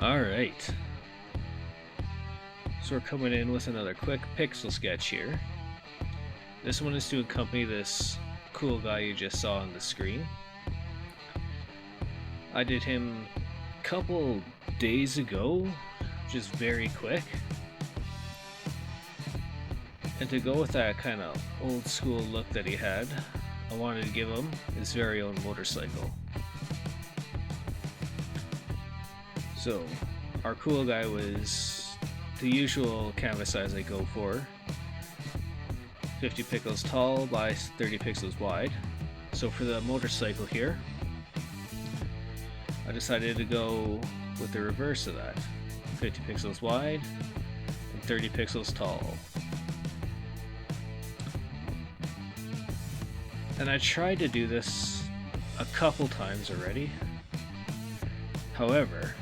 Alright, so we're coming in with another quick pixel sketch here. This one is to accompany this cool guy you just saw on the screen. I did him a couple days ago, just very quick. And to go with that kind of old school look that he had, I wanted to give him his very own motorcycle. So, our cool guy was the usual canvas size I go for, 50 pixels tall by 30 pixels wide. So for the motorcycle here, I decided to go with the reverse of that, 50 pixels wide and 30 pixels tall. And I tried to do this a couple times already. However,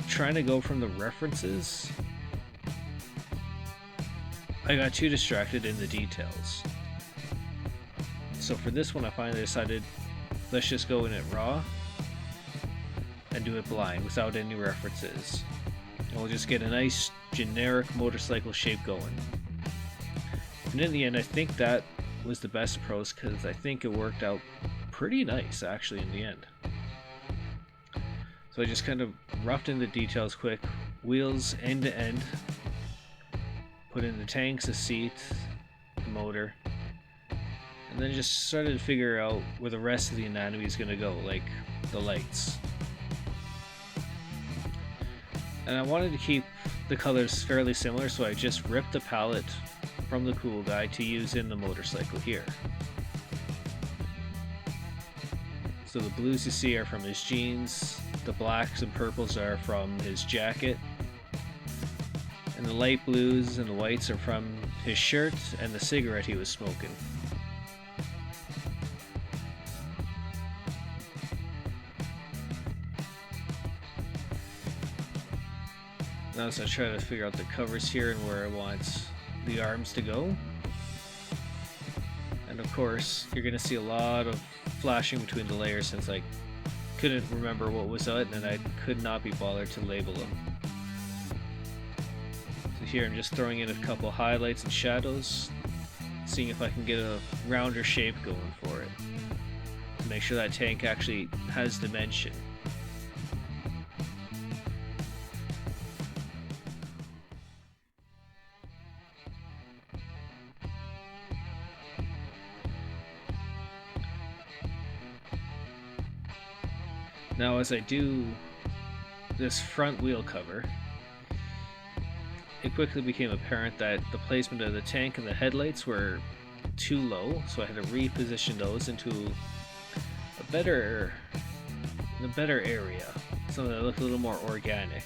trying to go from the references, I got too distracted in the details. So for this one I finally decided, let's just go in it raw and do it blind without any references. And we'll just get a nice generic motorcycle shape going. And in the end I think that was the best approach because I think it worked out pretty nice actually in the end. So I just kind of roughed in the details quick, wheels end to end, put in the tanks, the seat, the motor, and then just started to figure out where the rest of the anatomy is going to go, like the lights. And I wanted to keep the colors fairly similar, so I just ripped the palette from the cool guy to use in the motorcycle here. So the blues you see are from his jeans, the blacks and purples are from his jacket, and the light blues and the whites are from his shirt and the cigarette he was smoking. Now as I try to figure out the covers here and where I want the arms to go. And of course, you're going to see a lot of flashing between the layers since I couldn't remember what was on it and I could not be bothered to label them. So here I'm just throwing in a couple highlights and shadows, seeing if I can get a rounder shape going for it, to make sure that tank actually has dimension. Now as I do this front wheel cover, it quickly became apparent that the placement of the tank and the headlights were too low, so I had to reposition those into a better area, something that looked a little more organic.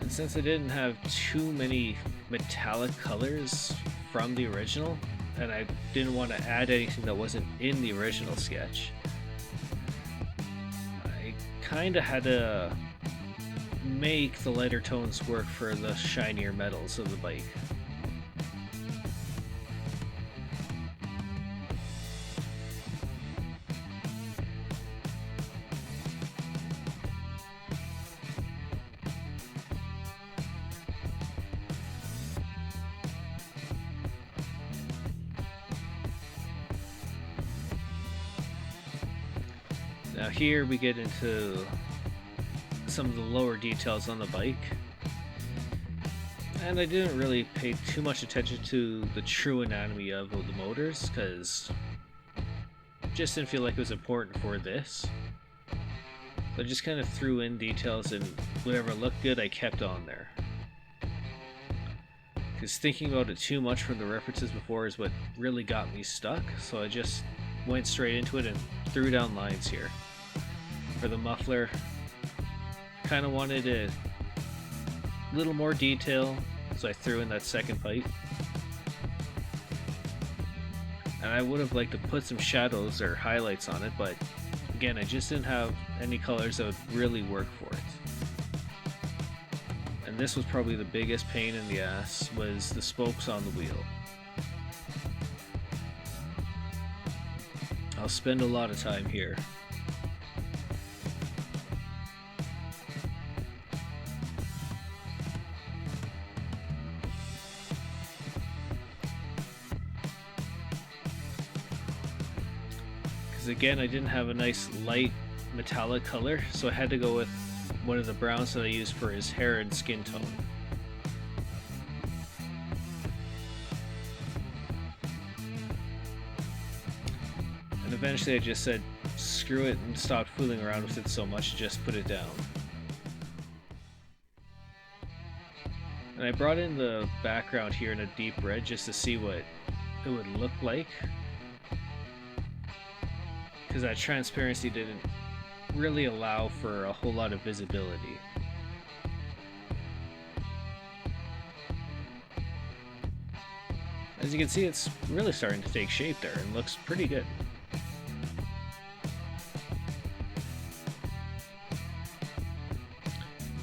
And since I didn't have too many metallic colors from the original, and I didn't want to add anything that wasn't in the original sketch, I kind of had to make the lighter tones work for the shinier metals of the bike. Now here we get into some of the lower details on the bike, and I didn't really pay too much attention to the true anatomy of the motors because just didn't feel like it was important for this. So I just kind of threw in details, and whatever looked good I kept on there. Because thinking about it too much from the references before is what really got me stuck, so I just went straight into it and threw down lines here. For the muffler, kind of wanted a little more detail, so I threw in that second pipe. And I would have liked to put some shadows or highlights on it, but again, I just didn't have any colors that would really work for it. And this was probably the biggest pain in the ass, was the spokes on the wheel. I'll spend a lot of time here. Because again, I didn't have a nice light metallic color, so I had to go with one of the browns that I used for his hair and skin tone. And eventually I just said screw it and stopped fooling around with it so much, just put it down. And I brought in the background here in a deep red just to see what it would look like, because that transparency didn't really allow for a whole lot of visibility. As you can see, it's really starting to take shape there and looks pretty good.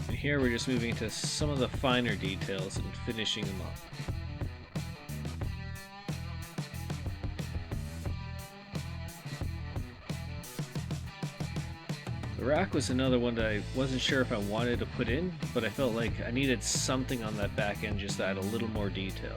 And here we're just moving to some of the finer details and finishing them up. The rack was another one that I wasn't sure if I wanted to put in, but I felt like I needed something on that back end just to add a little more detail.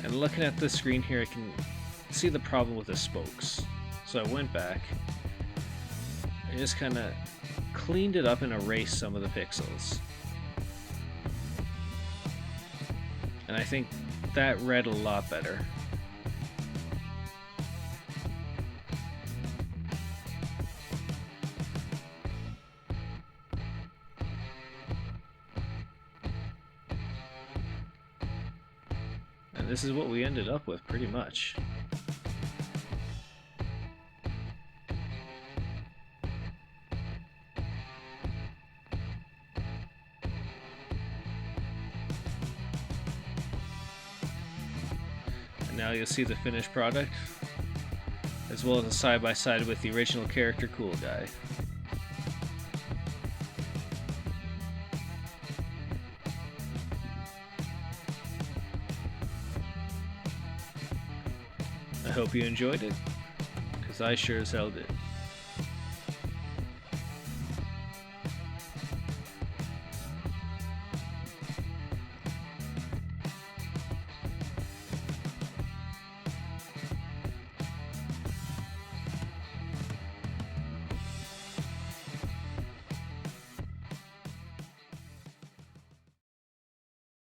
And looking at the screen here, I can see the problem with the spokes. So I went back and just kind of cleaned it up and erased some of the pixels. And I think that read a lot better. And this is what we ended up with pretty much. Now you'll see the finished product, as well as a side-by-side with the original character Cool Guy. I hope you enjoyed it, because I sure as hell did.